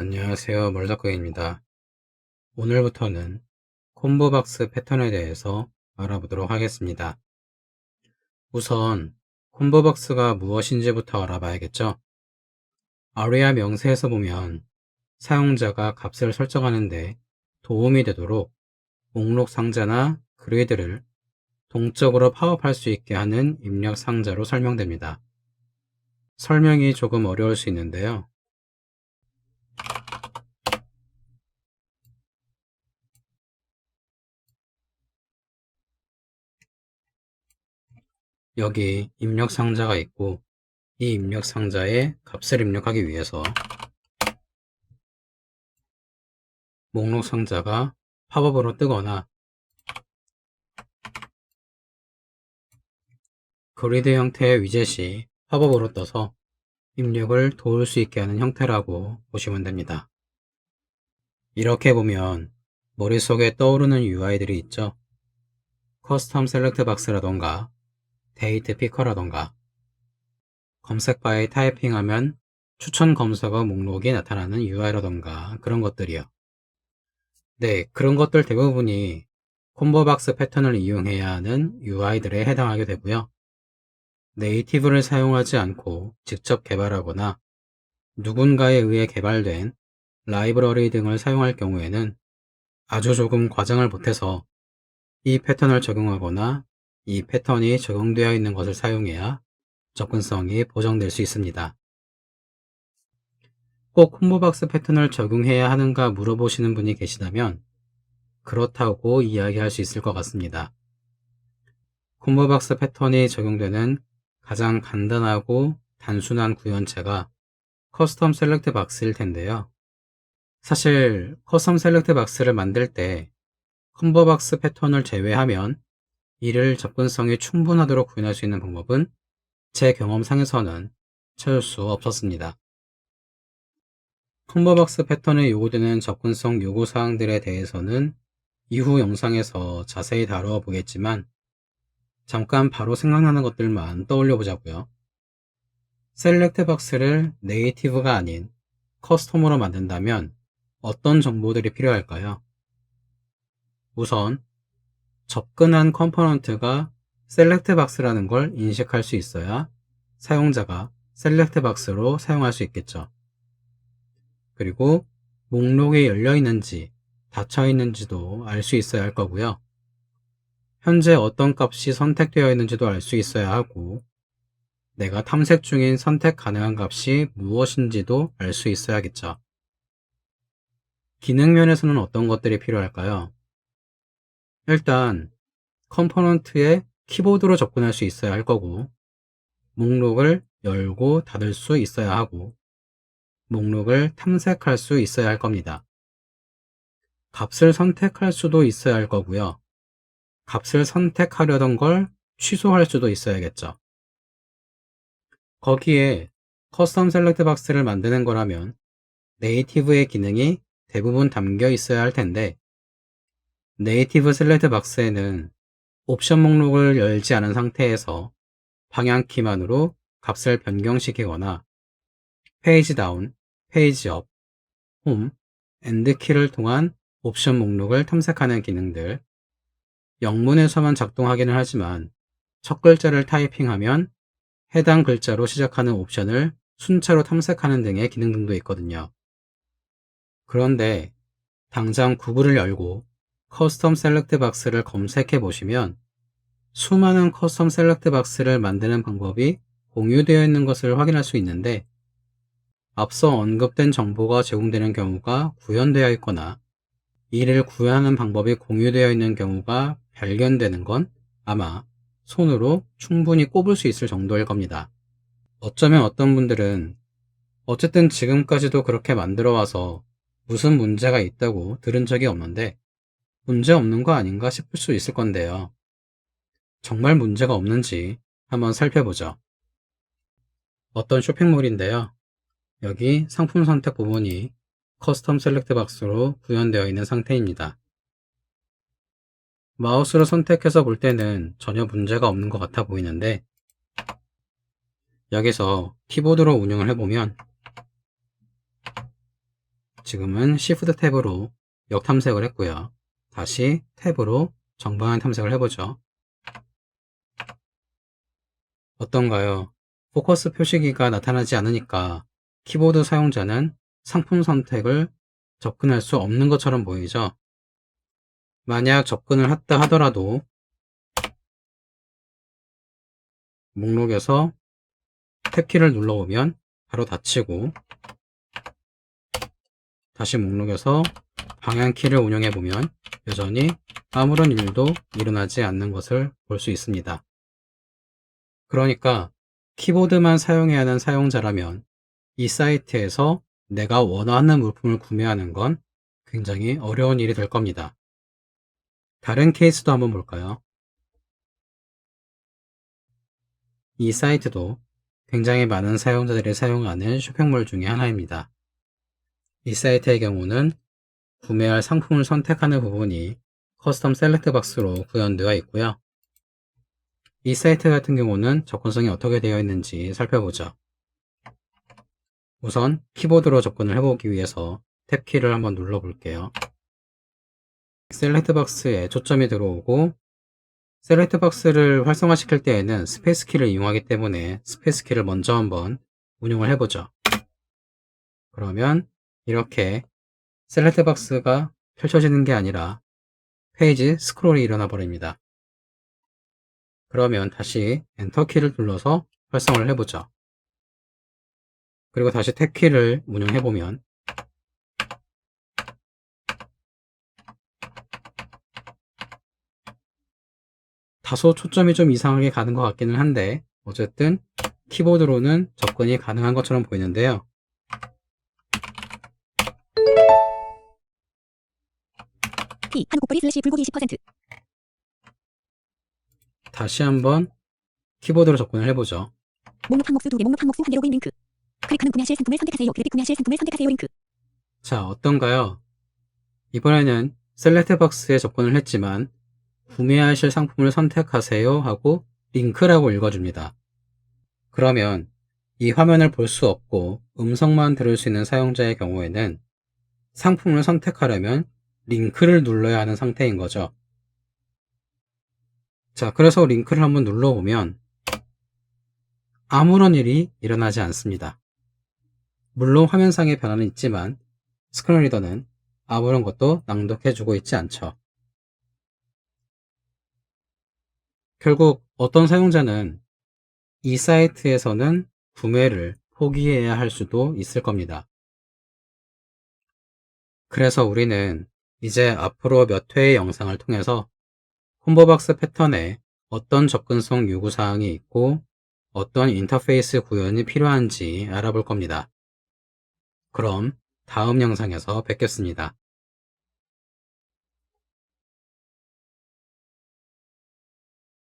안녕하세요. 멀더크입니다. 오늘부터는 콤보박스 패턴에 대해서 알아보도록 하겠습니다. 우선 콤보박스가 무엇인지부터 알아봐야겠죠? 아리아 명세에서 보면 사용자가 값을 설정하는데 도움이 되도록 목록 상자나 그리드를 동적으로 파업할 수 있게 하는 입력 상자로 설명됩니다. 설명이 조금 어려울 수 있는데요. 여기 입력 상자가 있고 이 입력 상자에 값을 입력하기 위해서 목록 상자가 팝업으로 뜨거나 그리드 형태의 위젯이 팝업으로 떠서 입력을 도울 수 있게 하는 형태라고 보시면 됩니다. 이렇게 보면 머릿속에 떠오르는 UI들이 있죠. 커스텀 셀렉트 박스라던가 데이트 피커라던가 검색바에 타이핑하면 추천 검색어 목록이 나타나는 UI라던가 그런 것들이요. 네, 그런 것들 대부분이 콤보박스 패턴을 이용해야 하는 UI들에 해당하게 되고요. 네이티브를 사용하지 않고 직접 개발하거나 누군가에 의해 개발된 라이브러리 등을 사용할 경우에는 아주 조금 과장을 못해서 이 패턴을 적용하거나 이 패턴이 적용되어 있는 것을 사용해야 접근성이 보정될 수 있습니다. 꼭 콤보박스 패턴을 적용해야 하는가 물어보시는 분이 계시다면 그렇다고 이야기할 수 있을 것 같습니다. 콤보박스 패턴이 적용되는 가장 간단하고 단순한 구현체가 커스텀 셀렉트 박스일 텐데요. 사실 커스텀 셀렉트 박스를 만들 때 콤보박스 패턴을 제외하면 이를 접근성이 충분하도록 구현할 수 있는 방법은 제 경험상에서는 찾을 수 없었습니다. 콤보박스 패턴에 요구되는 접근성 요구사항들에 대해서는 이후 영상에서 자세히 다뤄보겠지만 잠깐 바로 생각나는 것들만 떠올려 보자고요. 셀렉트 박스를 네이티브가 아닌 커스텀으로 만든다면 어떤 정보들이 필요할까요? 우선 접근한 컴포넌트가 셀렉트 박스라는 걸 인식할 수 있어야 사용자가 셀렉트 박스로 사용할 수 있겠죠. 그리고 목록이 열려 있는지 닫혀 있는지도 알 수 있어야 할 거고요. 현재 어떤 값이 선택되어 있는지도 알 수 있어야 하고 내가 탐색 중인 선택 가능한 값이 무엇인지도 알 수 있어야겠죠. 기능 면에서는 어떤 것들이 필요할까요? 일단 컴포넌트에 키보드로 접근할 수 있어야 할 거고 목록을 열고 닫을 수 있어야 하고 목록을 탐색할 수 있어야 할 겁니다. 값을 선택할 수도 있어야 할 거고요. 값을 선택하려던 걸 취소할 수도 있어야겠죠. 거기에 커스텀 셀렉트 박스를 만드는 거라면 네이티브의 기능이 대부분 담겨 있어야 할 텐데 네이티브 셀렉트 박스에는 옵션 목록을 열지 않은 상태에서 방향키만으로 값을 변경시키거나 페이지 다운, 페이지 업, 홈, 엔드키를 통한 옵션 목록을 탐색하는 기능들, 영문에서만 작동하기는 하지만 첫 글자를 타이핑하면 해당 글자로 시작하는 옵션을 순차로 탐색하는 등의 기능 등도 있거든요. 그런데 당장 구글을 열고 커스텀 셀렉트 박스를 검색해 보시면 수많은 커스텀 셀렉트 박스를 만드는 방법이 공유되어 있는 것을 확인할 수 있는데 앞서 언급된 정보가 제공되는 경우가 구현되어 있거나 이를 구현하는 방법이 공유되어 있는 경우가 발견되는 건 아마 손으로 충분히 꼽을 수 있을 정도일 겁니다. 어쩌면 어떤 분들은 어쨌든 지금까지도 그렇게 만들어 와서 무슨 문제가 있다고 들은 적이 없는데 문제 없는 거 아닌가 싶을 수 있을 건데요. 정말 문제가 없는지 한번 살펴보죠. 어떤 쇼핑몰인데요. 여기 상품 선택 부분이 커스텀 셀렉트 박스로 구현되어 있는 상태입니다. 마우스로 선택해서 볼 때는 전혀 문제가 없는 것 같아 보이는데 여기서 키보드로 운영을 해보면 지금은 Shift 탭으로 역탐색을 했고요. 다시 탭으로 정방향 탐색을 해보죠. 어떤가요? 포커스 표시기가 나타나지 않으니까 키보드 사용자는 상품 선택을 접근할 수 없는 것처럼 보이죠? 만약 접근을 했다 하더라도 목록에서 탭키를 눌러보면 바로 닫히고, 다시 목록에서 방향키를 운영해보면 여전히 아무런 일도 일어나지 않는 것을 볼 수 있습니다. 그러니까 키보드만 사용해야 하는 사용자라면 이 사이트에서 내가 원하는 물품을 구매하는 건 굉장히 어려운 일이 될 겁니다. 다른 케이스도 한번 볼까요? 이 사이트도 굉장히 많은 사용자들이 사용하는 쇼핑몰 중에 하나입니다. 이 사이트의 경우는 구매할 상품을 선택하는 부분이 커스텀 셀렉트 박스로 구현되어 있고요. 이 사이트 같은 경우는 접근성이 어떻게 되어 있는지 살펴보죠. 우선 키보드로 접근을 해보기 위해서 탭키를 한번 눌러볼게요. 셀렉트 박스에 초점이 들어오고, 셀렉트 박스를 활성화시킬 때에는 스페이스 키를 이용하기 때문에 스페이스 키를 먼저 한번 운용을 해보죠. 그러면 이렇게 셀렉트 박스가 펼쳐지는 게 아니라 페이지 스크롤이 일어나 버립니다. 그러면 다시 엔터 키를 눌러서 활성화를 해보죠. 그리고 다시 탭 키를 운영해보면 다소 초점이 좀 이상하게 가는 것 같기는 한데, 어쨌든 키보드로는 접근이 가능한 것처럼 보이는데요. P 한국거리 슬래시 불고기 10%. 다시 한번 키보드로 접근을 해보죠. 목록 항목수 2개, 목록 항목수 1개, 로그인 링크. 클릭하는 구매하실 상품을 선택하세요. 그래픽 구매하실 상품을 선택하세요. 링크. 자, 어떤가요? 이번에는 셀렉트 박스에 접근을 했지만 구매하실 상품을 선택하세요 하고 링크라고 읽어줍니다. 그러면 이 화면을 볼 수 없고 음성만 들을 수 있는 사용자의 경우에는 상품을 선택하려면 링크를 눌러야 하는 상태인 거죠. 자, 그래서 링크를 한번 눌러보면 아무런 일이 일어나지 않습니다. 물론 화면상의 변화는 있지만 스크린 리더는 아무런 것도 낭독해주고 있지 않죠. 결국 어떤 사용자는 이 사이트에서는 구매를 포기해야 할 수도 있을 겁니다. 그래서 우리는 이제 앞으로 몇 회의 영상을 통해서 콤보박스 패턴에 어떤 접근성 요구사항이 있고 어떤 인터페이스 구현이 필요한지 알아볼 겁니다. 그럼 다음 영상에서 뵙겠습니다.